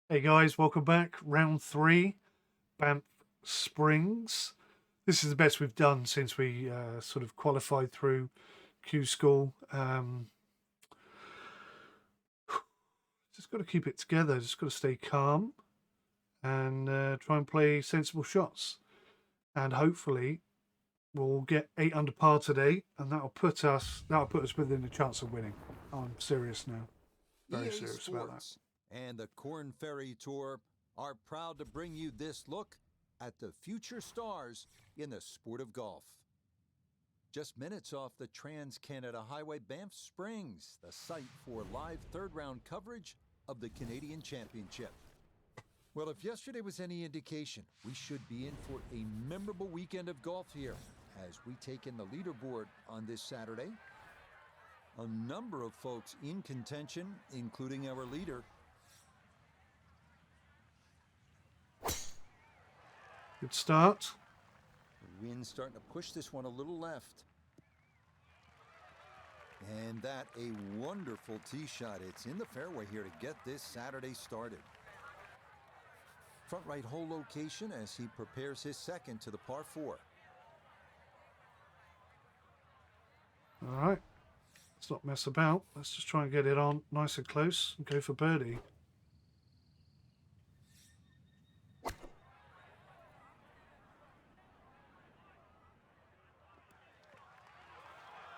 Hey guys, welcome back. Round 3, Banff Springs. This is the best we've done since we sort of qualified through Q School. Just got to keep it together, just got to stay calm and try and play sensible shots. And hopefully we'll get 8 under par today, and that'll put us within a chance of winning. I'm serious now. Very serious about that. And the Corn Ferry Tour are proud to bring you this look at the future stars in the sport of golf. Just minutes off the Trans-Canada Highway, Banff Springs, the site for live third-round coverage of the Canadian Championship. Well, if yesterday was any indication, we should be in for a memorable weekend of golf here as we take in the leaderboard on this Saturday. A number of folks in contention, including our leader. Good start. The wind's starting to push this one a little left. And that a wonderful tee shot. It's in the fairway here to get this Saturday started. Front right hole location as he prepares his second to the par 4. All right. Let's not mess about. Let's just try and get it on nice and close and go for birdie.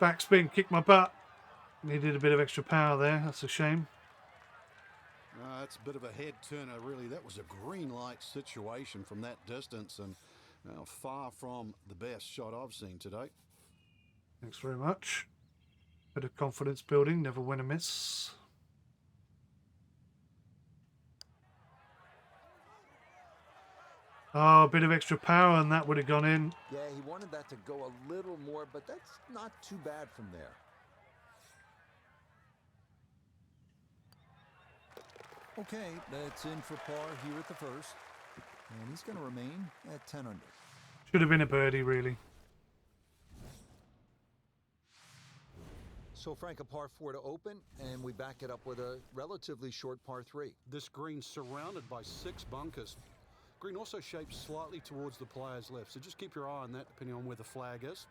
Backspin, kicked my butt. Needed a bit of extra power there. That's a shame. That's a bit of a head turner, really. That was a green light situation from that distance, and far from the best shot I've seen today. Thanks very much. Bit of confidence building, never win a miss. Oh, a bit of extra power and that would have gone in. Yeah, he wanted that to go a little more, but that's not too bad from there. Okay, that's in for par here at the first. And he's going to remain at 10 under. Should have been a birdie, really. So, Frank, a par 4 to open, and we back it up with a relatively short par 3. This green's surrounded by 6 bunkers. Green also shaped slightly towards the player's left, so just keep your eye on that depending on where the flag is.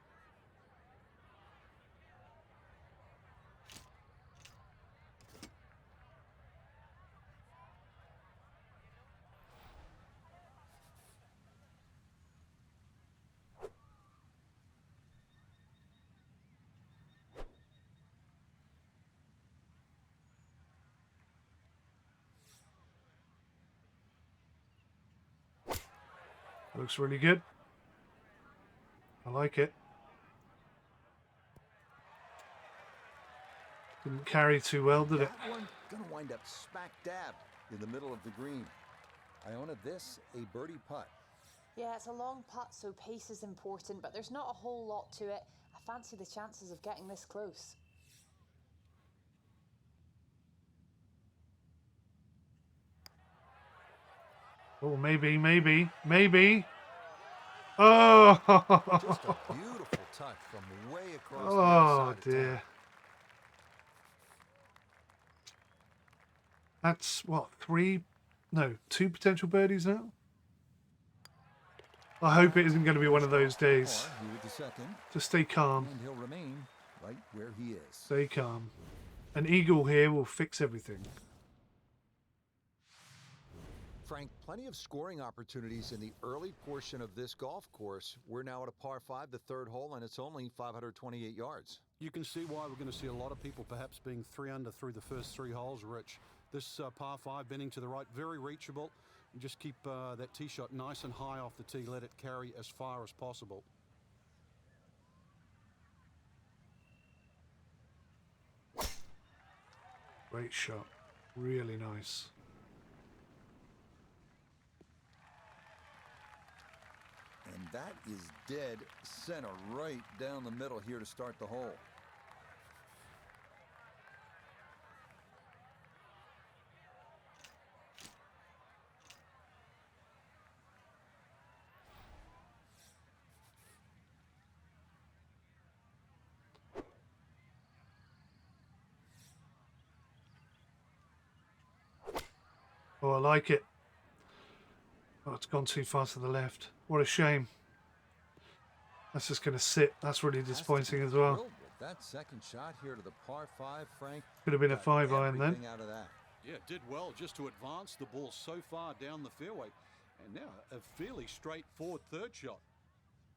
Looks really good. I like it. Didn't carry too well, did it? That one gonna wind up smack dab in the middle of the green. Iona, this a birdie putt. Yeah, it's a long putt, so pace is important, but there's not a whole lot to it. I fancy the chances of getting this close. Oh, maybe. Oh! Just a beautiful touch from way across the Oh, outside dear. of town. That's, what, 2 potential birdies now? I hope it isn't going to be one of those days. Par here with the second, Just stay calm. and he'll remain right where he is. Stay calm. An eagle here will fix everything. Frank, plenty of scoring opportunities in the early portion of this golf course. We're now at a par 5, the third hole, and it's only 528 yards. You can see why we're going to see a lot of people perhaps being 3 under through the first 3 holes, Rich. This par 5 bending to the right, very reachable. And just keep that tee shot nice and high off the tee. Let it carry as far as possible. Great shot. Really nice. And that is dead center right down the middle here to start the hole. Oh, I like it. Oh, it's gone too far to the left. What a shame. That's just going to sit. That's really disappointing as well. Thrilled with that second shot here to the par 5, Frank. Could have been a Got 5-iron then. everything out of that. Yeah, did well just to advance the ball so far down the fairway. And now a fairly straightforward third shot.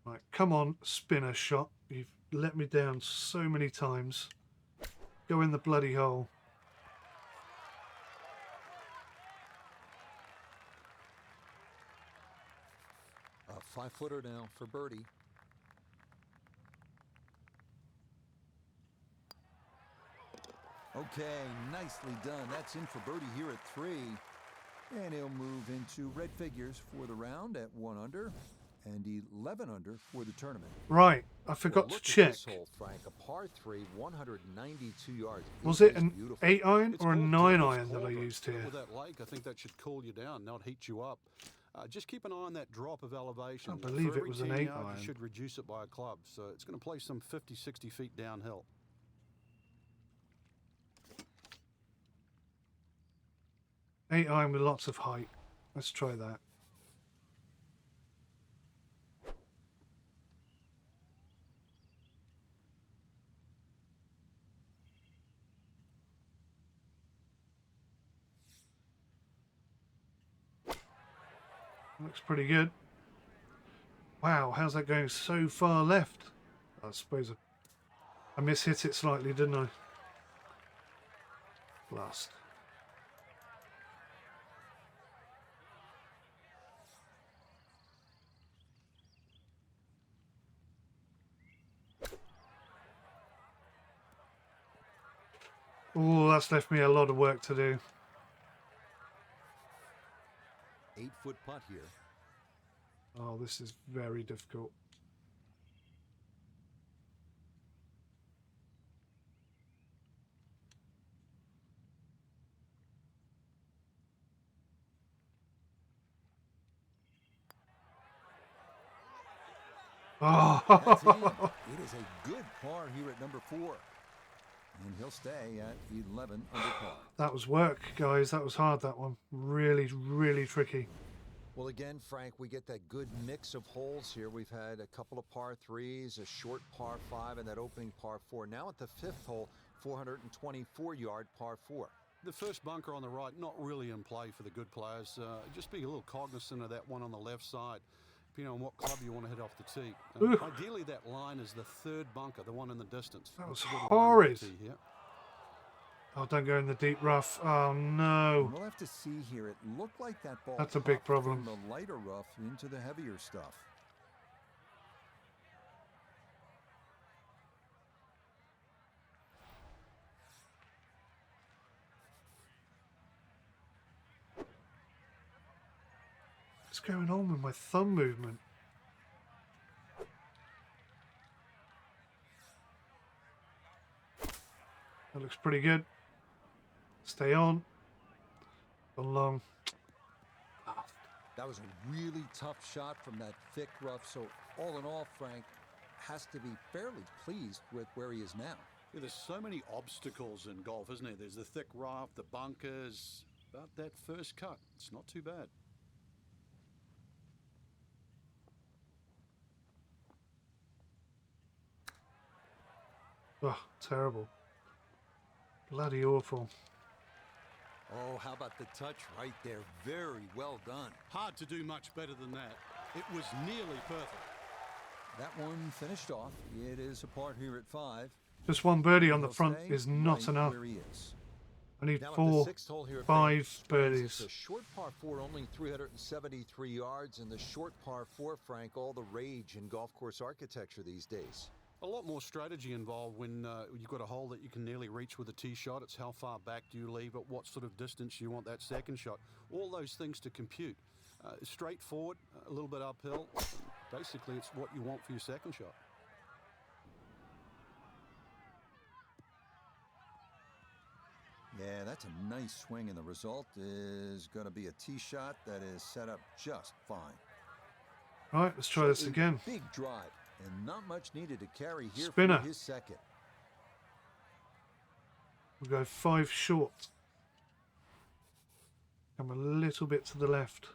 Right, come on, spinner shot. You've let me down so many times. Go in the bloody hole. A 5-footer now for birdie. Okay, nicely done. That's in for birdie here at 3. And he'll move into red figures for the round at 1 under and 11 under for the tournament. Right, I forgot to check. This hole, Frank, a par 3, 192 yards. Was it an beautiful. 8-iron It's or a called 9-iron Davis that I Culver. used here? With that lake, I think that should cool you down, not heat you up. Just keep an eye on that drop of elevation. I believe For it every was an 10 yards, 8-iron. You should reduce it by a club, so it's going to play some 50, 60 feet downhill. Eight iron with lots of height. Let's try that. Looks pretty good. Wow, how's that going so far left? I suppose I mishit it slightly, didn't I? Blast. Oh, that's left me a lot of work to do. 8-foot putt here. Oh, this is very difficult. That's in. It is a good par here at number 4. And he'll stay at 11 under par. That was work, guys. That was hard, that one. Really, really tricky. Well, again, Frank, we get that good mix of holes here. We've had a couple of par 3s, a short par 5, and that opening par 4. Now at the 5th hole, 424-yard par 4. The first bunker on the right, not really in play for the good players. Just be a little cognizant of that one on the left side, depending on what club you want to hit off the tee. Ideally, that line is the 3rd bunker, the one in the distance. That was That's a good line horrid. off the tee here. Oh, don't go in the deep rough. Oh, no. We'll have to see here. It looked like that ball That's a big popped problem. from the lighter rough into the heavier stuff. What's going on with my thumb movement? That looks pretty good. Stay on. Along. That was a really tough shot from that thick rough. So all in all, Frank has to be fairly pleased with where he is now. Yeah, there's so many obstacles in golf, isn't there? There's the thick rough, the bunkers, but that first cut, it's not too bad. Oh, terrible. Bloody awful. Oh, how about the touch right there? Very well done. Hard to do much better than that. It was nearly perfect. That one finished off. It is a par here at 5. Just one birdie on the He'll front stay is not right enough. where he is. I need Now at the 4, 6th hole here at 5 It's birdies. a short par 4, only 373 yards, and the short par 4, Frank, all the rage in golf course architecture these days. A lot more strategy involved when you've got a hole that you can nearly reach with a tee shot. It's how far back do you leave it, what sort of distance you want that second shot. All those things to compute. Straightforward, a little bit uphill. Basically, it's what you want for your second shot. Yeah, that's a nice swing, and the result is going to be a tee shot that is set up just fine. Right, let's try this A again. Big drive, and not much needed to carry here Spinner. for his second. We'll go 5 short. Come a little bit to the left.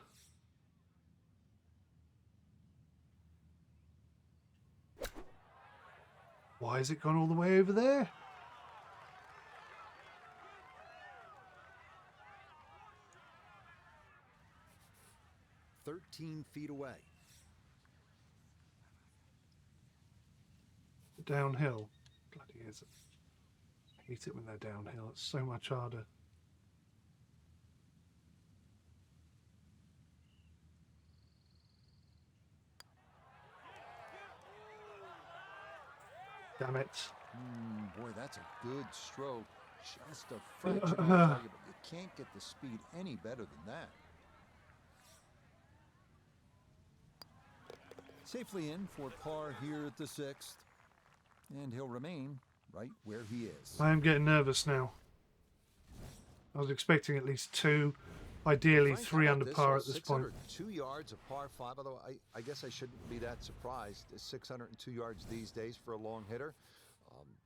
Why has it gone all the way over there? feet away. Downhill. Bloody is it. I hate it when they're downhill. It's so much harder. Damn it. Boy, that's a good stroke. Just a fraction off target, but you can't get the speed any better than that. Safely in for par here at the 6th. And he'll remain right where he is. I am getting nervous now. I was expecting at least 2, ideally Frank, 3 how under about par this? at this point. 602 yards of par 5, although I guess I shouldn't be that surprised. 602 yards these days for a long hitter.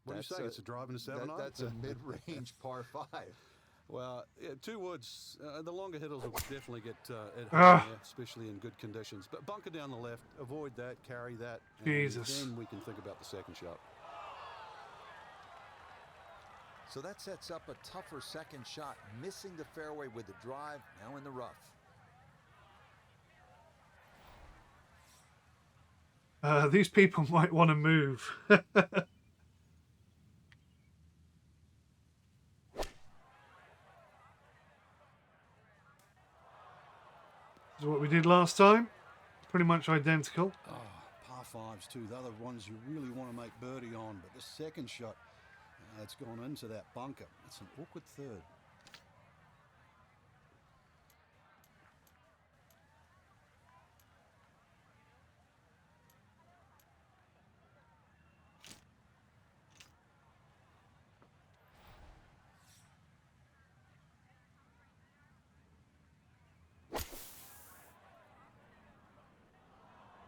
What do you say? It's a drive and a 7-iron? That's a mid-range par 5. Well, yeah, 2 woods. The longer hitters will definitely get it home there, especially in good conditions. But bunker down the left, avoid that, carry that, and Jesus. then we can think about the second shot. So that sets up a tougher second shot, missing the fairway with the drive, now in the rough. These people might want to move. This is what we did last time. Pretty much identical. Oh, par 5s too. The other ones you really want to make birdie on, but the second shot, it's gone into that bunker. It's an awkward third.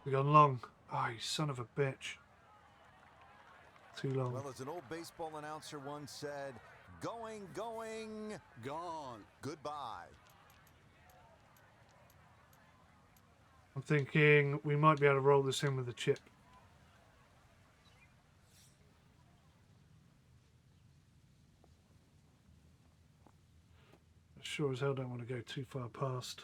We've gone long. Oh, you son of a bitch. Too long. Well, as an old baseball announcer once said, going, Gone. goodbye. I'm thinking we might be able to roll this in with a chip. Sure as hell don't want to go too far past.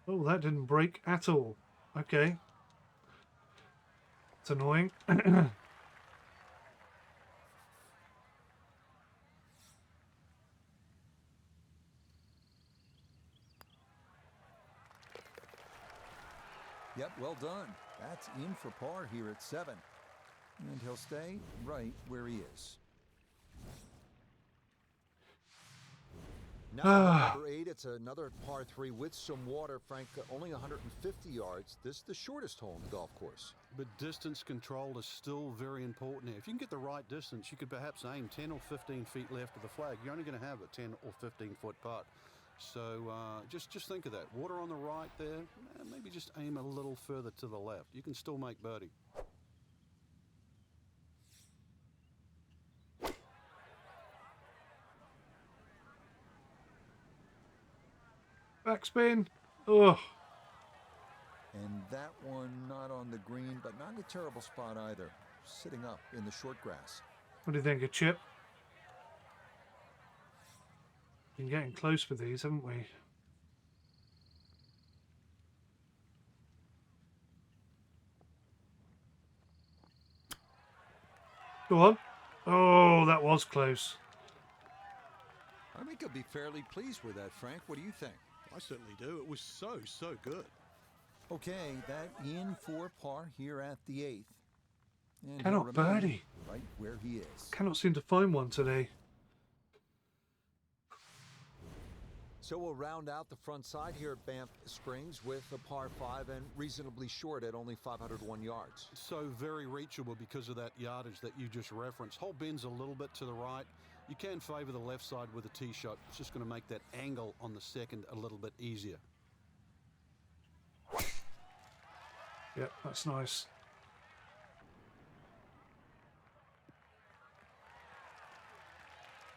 Oh, that didn't break at all. Okay. It's annoying. Yep, well done. That's in for par here at 7. And he'll stay right where he is. Now, number 8, it's another par 3 with some water, Frank. Only 150 yards. This is the shortest hole in the golf course. But distance control is still very important here. If you can get the right distance, you could perhaps aim 10 or 15 feet left of the flag. You're only going to have a 10 or 15 foot putt. So just think of that. Water on the right there. Maybe just aim a little further to the left. You can still make birdie. Backspin. Ugh. And that one not on the green, but not in a terrible spot either. Sitting up in the short grass. What do you think, a chip? Been getting close with these, haven't we? Go on. Oh, that was close. I think he'll be fairly pleased with that, Frank. What do you think? I certainly do. It was so good. Okay, that in for par here at the 8th. And Cannot he'll remain birdie. right where he is. Cannot seem to find one today. So we'll round out the front side here at Banff Springs with a par 5 and reasonably short at only 501 yards. So very reachable because of that yardage that you just referenced. Hole bends a little bit to the right. You can favor the left side with a tee shot. It's just going to make that angle on the second a little bit easier. Yep, that's nice.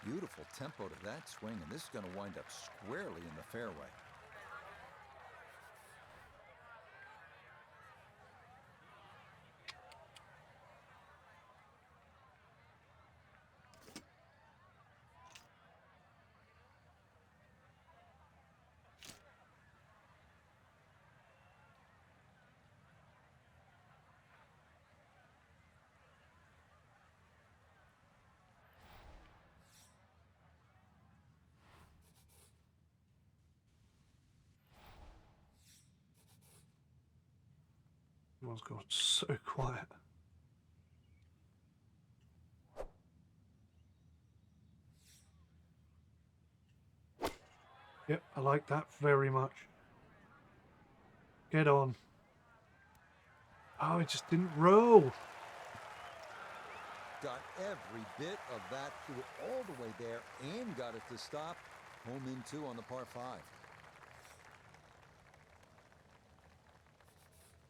Beautiful tempo to that swing, and this is going to wind up squarely in the fairway. Everyone's gone so quiet. Yep, I like that very much. Get on. Oh, it just didn't roll. Got every bit of that, threw it all the way there, and got it to stop. Home in 2 on the par 5.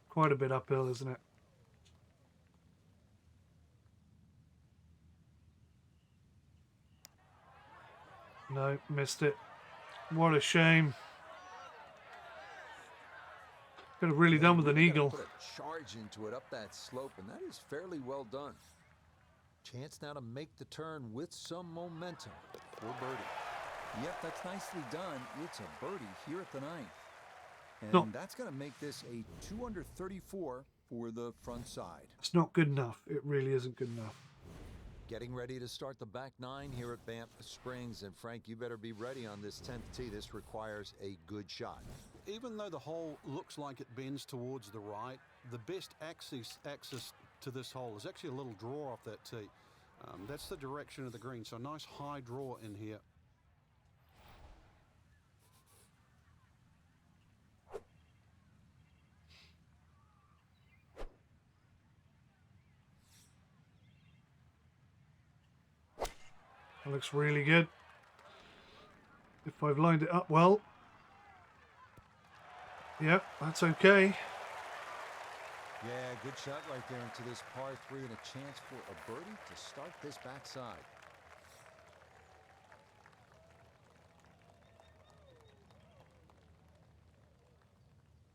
Quite a bit uphill, isn't it? No, missed it. What a shame. Could have really done with an eagle. Put a charge into it up that slope, and that is fairly well done. Chance now to make the turn with some momentum for birdie. Yep, that's nicely done. It's a birdie here at the 9th. And that's going to make this a 2 under 34 for the front side. It's not good enough. It really isn't good enough. Getting ready to start the back 9 here at Banff Springs. And Frank, you better be ready on this 10th tee. This requires a good shot. Even though the hole looks like it bends towards the right, the best access to this hole is actually a little draw off that tee. That's the direction of the green, so a nice high draw in here. That looks really good. If I've lined it up well. Yep, that's okay. Yeah, good shot right there into this par 3 and a chance for a birdie to start this backside.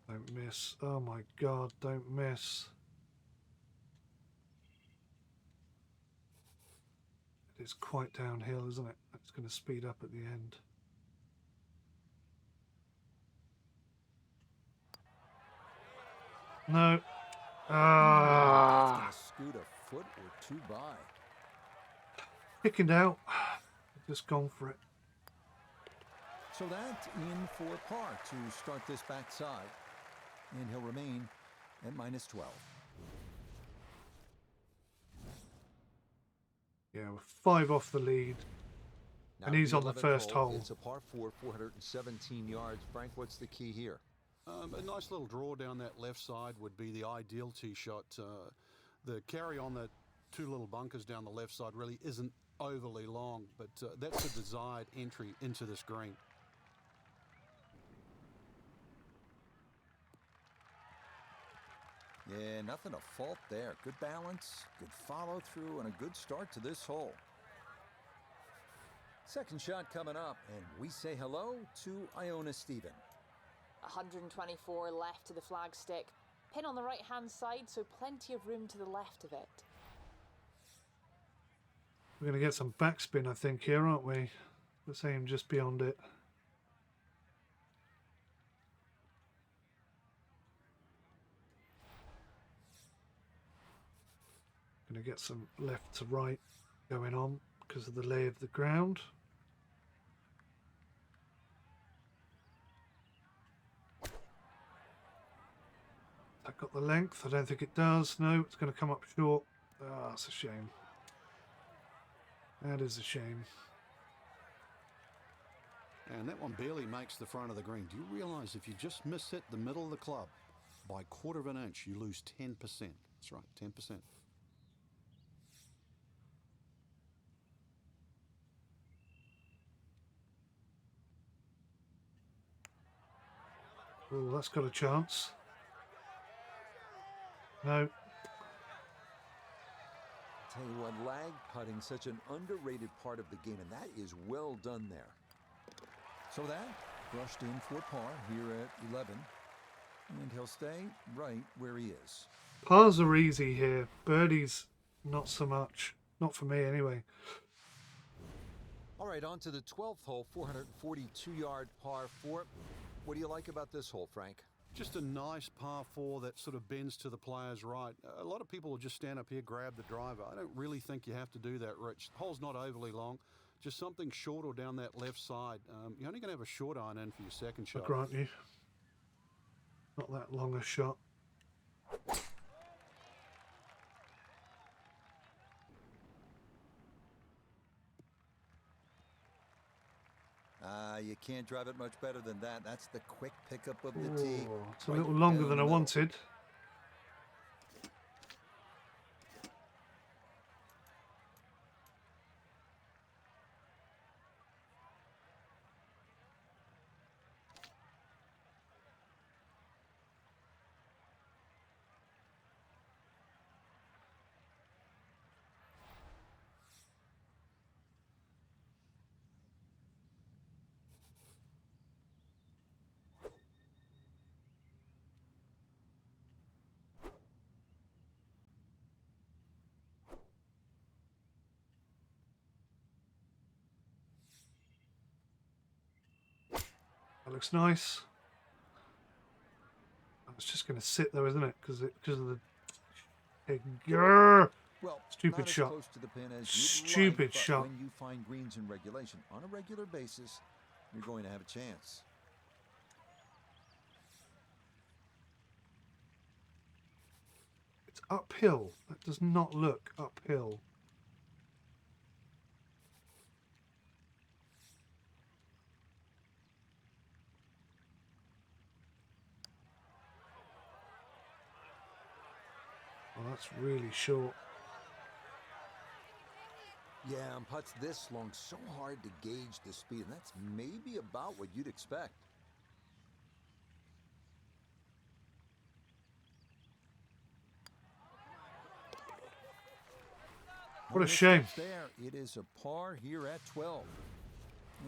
Don't miss. Oh my God, don't miss. It's quite downhill, isn't it? It's going to speed up at the end. No. It's going to scoot a foot or 2 by. Picking out. Just gone for it. So that's in for par to start this backside. And he'll remain at -12. Yeah, we're 5 off the lead. Now And he's on the 11th first hole. It's a par 4, 417 yards. Frank, what's the key here? A nice little draw down that left side would be the ideal tee shot. The carry on the 2 little bunkers down the left side really isn't overly long, but that's a desired entry into this green. Yeah, nothing to fault there. Good balance, good follow through, and a good start to this hole. Second shot coming up, and we say hello to Iona Stephen. 124 left to the flagstick. Pin on the right-hand side, so plenty of room to the left of it. We're going to get some backspin, I think, here, aren't we? Let's aim just beyond it. Going to get some left to right going on because of the lay of the ground. That got the length? I don't think it does. No, it's going to come up short. Ah, that's a shame. That is a shame. And that one barely makes the front of the green. Do you realize if you just miss hit the middle of the club by 1/4 of an inch, you lose 10%? That's right, 10%. Oh, that's got a chance. No. Tell you what, lag putting, such an underrated part of the game, and that is well done there. So that brushed in for par here at 11, and he'll stay right where he is. Pars are easy here. Birdies, not so much. Not for me, anyway. All right, on to the 12th hole, 442-yard par 4. What do you like about this hole, Frank? Just a nice par 4 that sort of bends to the player's right. A lot of people will just stand up here, grab the driver. I don't really think you have to do that, Rich. The hole's not overly long. Just something short or down that left side. You're only going to have a short iron in for your second I shot. grant you. Not that long a shot. You can't drive it much better than that. That's the quick pickup of the tee. Oh, it's a little longer than I wanted. That looks nice. It's just going to sit though, isn't it? Because of the Well, stupid not as shot. close to the pin as you'd Stupid like, but shot. when you find greens in regulation on a regular basis, you're going to have a chance. It's uphill. That does not look uphill. Oh, that's really short. Yeah, and putts this long, so hard to gauge the speed, and that's maybe about what you'd expect. What a shame. There, it is a par here at 12,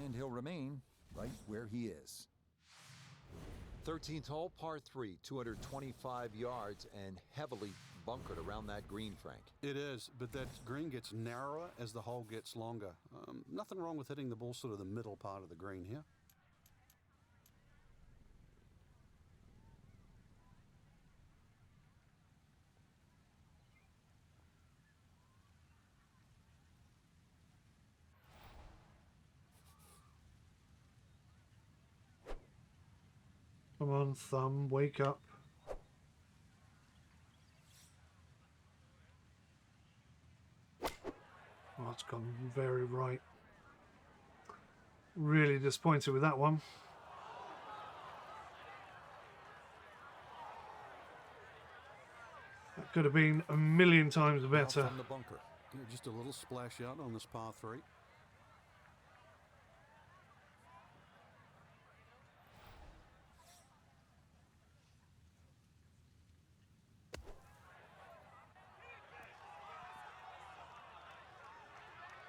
and he'll remain right where he is. 13th hole, par 3, 225 yards, and heavily bunkered around that green, Frank. It is, but that green gets narrower as the hole gets longer. Nothing wrong with hitting the ball sort of the middle part of the green here. Come on, thumb, wake up. Oh, it's gone very right. Really disappointed with that one. That could have been a million times Now better. from the bunker. Yeah, just a little splash out on this par 3.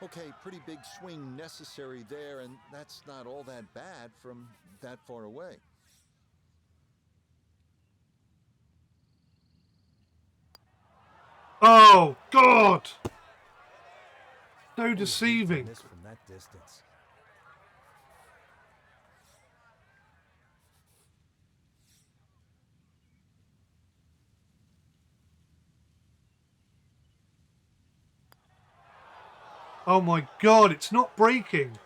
Okay, pretty big swing necessary there, and that's not all that bad from that far away. Oh, God! No deceiving. Miss from that distance. Oh my God, it's not breaking.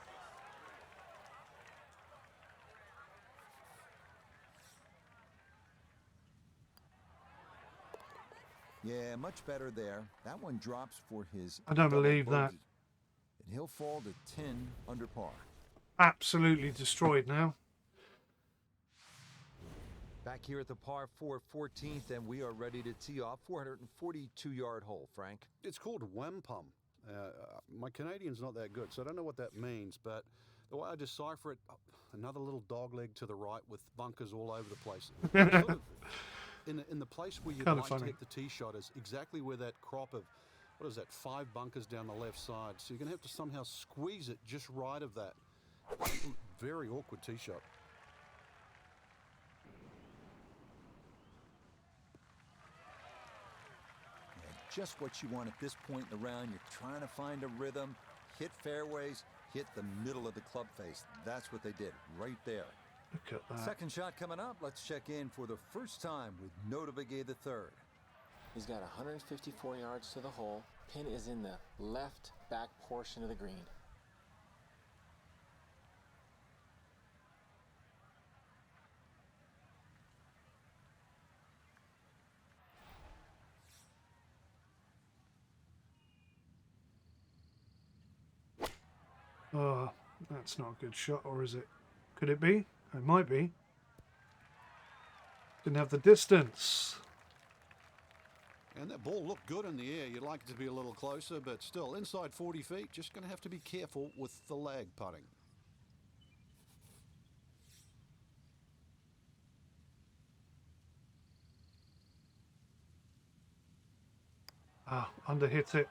Yeah, much better there. That one drops for his I don't double believe that. bogey. And he'll fall to 10 under par. Absolutely destroyed now. Back here at the par 4 14th, and we are ready to tee off. 442-yard hole, Frank. It's called 𝗦𝘂𝗯𝘀. My Canadian's not that good, so I don't know what that means, but the way I decipher it, another little dog leg to the right with bunkers all over the place. Sort of in the place where you'd Kinda like to funny. hit the tee shot is exactly where that crop of what is that, 5 bunkers down the left side. So you're going to have to somehow squeeze it just right of that. Very awkward tee shot. Yeah, just what you want at this point in the round. You're trying to find a rhythm, hit fairways, hit the middle of the club face. That's what they did right there. Look at that. Second shot coming up. Let's check in for the first time with 𝗦𝘂𝗶𝗍𝗀 III. He's got 154 yards to the hole. Pin is in the left back portion of the green. Oh, that's not a good shot, or is it? Could it be? It might be. Didn't have the distance. And that ball looked good in the air. You'd like it to be a little closer, but still, inside 40 feet, just going to have to be careful with the lag putting. Ah, underhit it.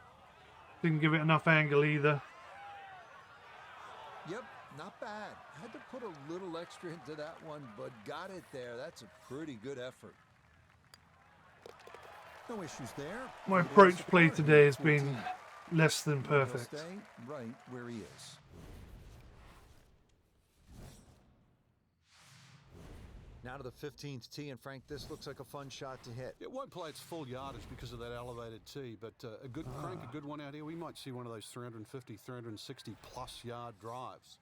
Didn't give it enough angle either. Yep, not bad. Had to put a little extra into that one, but got it there. That's a pretty good effort. No issues there. My approach play today has been less than He'll perfect. stay right where he is. Now to the 15th tee, and Frank, this looks like a fun shot to hit. It won't play its full yardage because of that elevated tee, but a good crank, a good one out here. We might see one of those 350, 360 plus yard drives.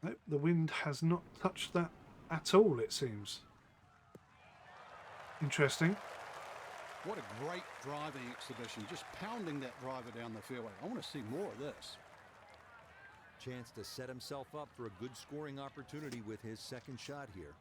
Nope, the wind has not touched that at all, it seems. Interesting. What a great driving exhibition, just pounding that driver down the fairway. I want to see more of this. Chance to set himself up for a good scoring opportunity with his second shot here.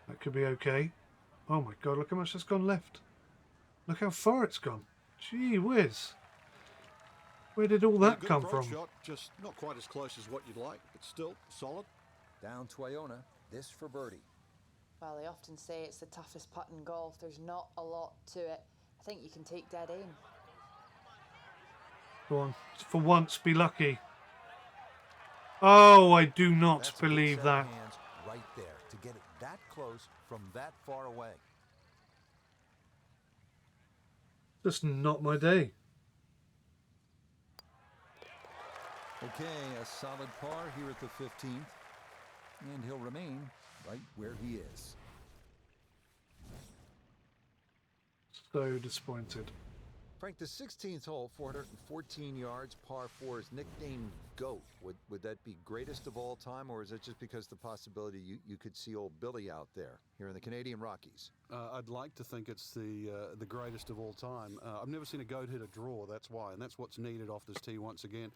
That could be okay. Oh my god, look how much that's gone left. Look how far it's gone. Gee whiz. Where did all that Good come approach from? shot, just not quite as close as what you'd like, but still solid. Down to Iona, this for birdie. Well, they often say it's the toughest putt in golf. There's not a lot to it. I think you can take dead aim. Go on. For once, be lucky. Oh, I do not That's a good believe set that. of hands right there to get it that close from that far away. Just not my day. Okay, a solid par here at the 15th, and he'll remain right where he is. So disappointed. Frank, the 16th hole, 414 yards, par 4, is nicknamed GOAT. Would that be greatest of all time, or is it just because the possibility you could see old Billy out there here in the Canadian Rockies? I'd like to think it's the greatest of all time. I've never seen a goat hit a draw, that's why, and that's what's needed off this tee once again.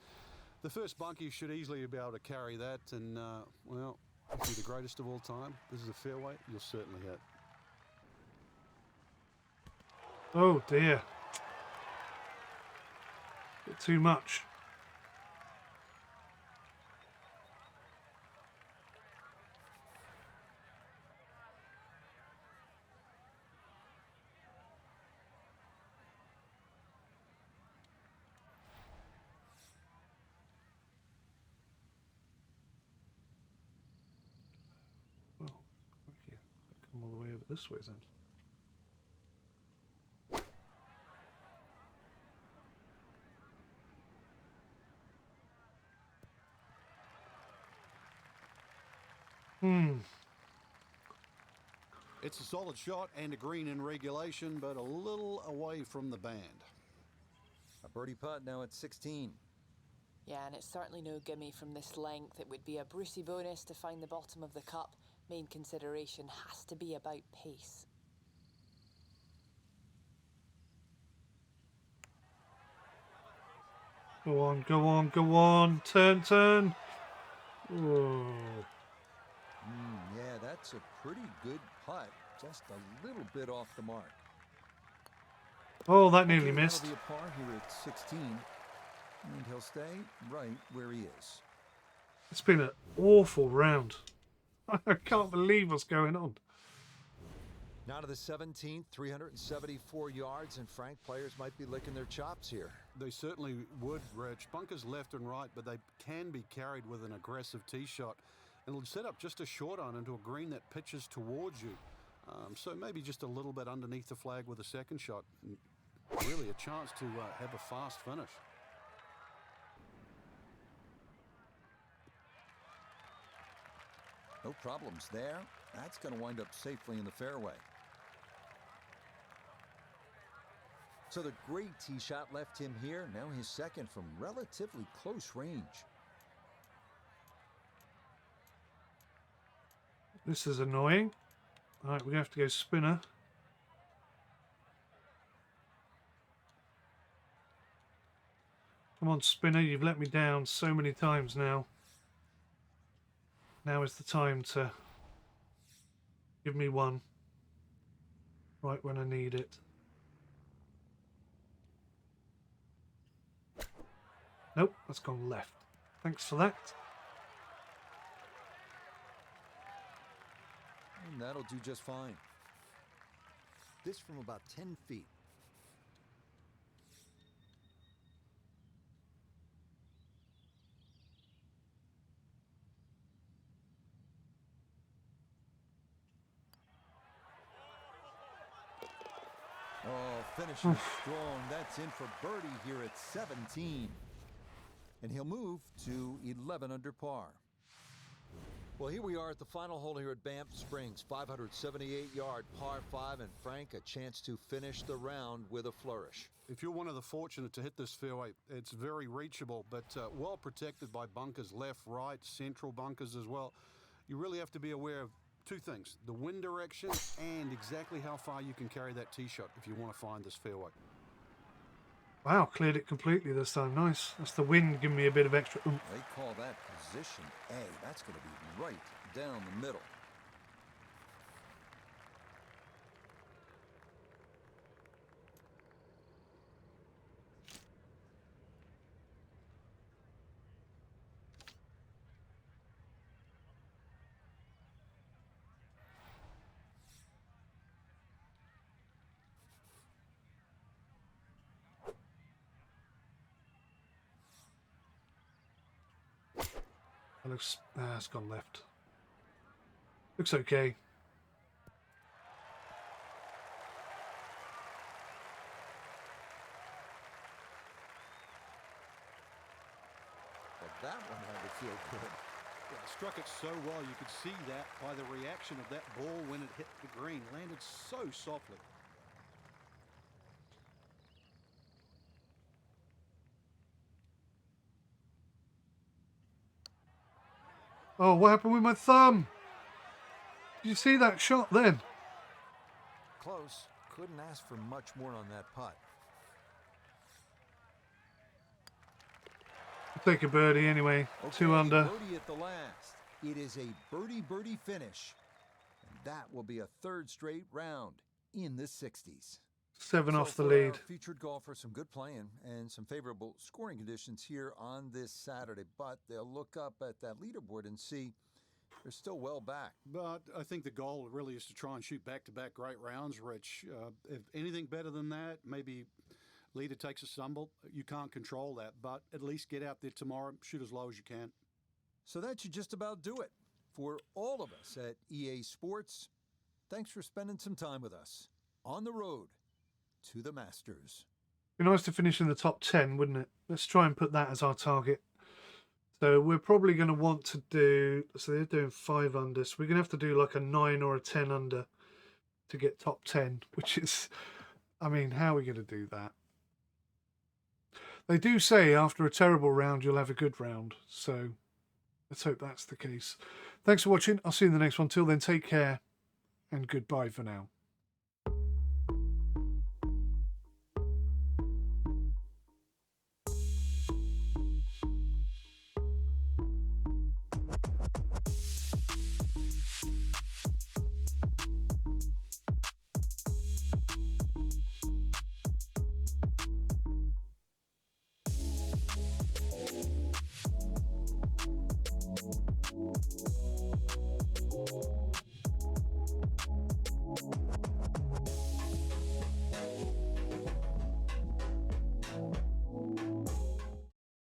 The first bunkie should easily be able to carry that, and, well, if you're the greatest of all time, this is a fairway, you'll certainly hit. Oh dear. Bit too much. Well, okay. Come all the way over this way then. It's a solid shot and a green in regulation, but a little away from the band. A birdie putt now at 16. Yeah, and it's certainly no gimme from this length. It would be a Brucey bonus to find the bottom of the cup. Main consideration has to be about pace. Go on, go on, go on. Turn, turn. Oh. Yeah, that's a pretty good putt. Just a little bit off the mark. Oh, that nearly Okay, missed. that'll be a par here at 16. And he'll stay right where he is. It's been an awful round. I can't believe what's going on. Now to the 17th, 374 yards, and Frank, players might be licking their chops here. They certainly would, Rich. Bunkers left and right, but they can be carried with an aggressive tee shot. And it'll set up just a short iron into a green that pitches towards you. So maybe just a little bit underneath the flag with a second shot. And really a chance to have a fast finish. No problems there. That's going to wind up safely in the fairway. So the great tee shot left him here. Now his second from relatively close range. This is annoying. All right, we're going to have to go spinner. Come on, spinner. You've let me down so many times now. Now is the time to give me one. Right when I need it. Nope, that's gone left. Thanks for that. And that'll do just fine. This from about 10 feet. Oh, finishing strong. That's in for birdie here at 17. And he'll move to 11 under par. Well, here we are at the final hole here at Banff Springs. 578-yard par 5, and Frank, a chance to finish the round with a flourish. If you're one of the fortunate to hit this fairway, it's very reachable, but well protected by bunkers left, right, central bunkers as well. You really have to be aware of two things: the wind direction and exactly how far you can carry that tee shot if you want to find this fairway. Wow, cleared it completely this time. Nice. That's the wind giving me a bit of extra oomph. They call that position A. That's going to be right down the middle. That looks, it's gone left. Looks okay. But that one had to feel good. Yeah, struck it so well. You could see that by the reaction of that ball when it hit the green. Landed so softly. Oh, what happened with my thumb? Did you see that shot then? Close. Couldn't ask for much more on that putt. I'll take a birdie anyway. Okay, 2 under. birdie at the last. It is a birdie finish. And that will be a third straight round in the 60s. 7 So off the for lead. our featured golfer, some good playing and some favorable scoring conditions here on this Saturday. But they'll look up at that leaderboard and see they're still well back. But I think the goal really is to try and shoot back-to-back great rounds, Rich. If anything better than that, maybe leader takes a stumble. You can't control that, but at least get out there tomorrow, shoot as low as you can. So that should just about do it. For all of us at EA Sports, thanks for spending some time with us on the road to the Masters. Be nice to finish in the top 10, wouldn't it? Let's try and put that as our target. So we're probably going to want to do, so they're doing 5 under, so we're going to have to do like a 9 or a 10 under to get top 10, which is, I mean, how are we going to do that? They do say after a terrible round, you'll have a good round. So let's hope that's the case. Thanks for watching. I'll see you in the next one. Till then, take care and goodbye for now.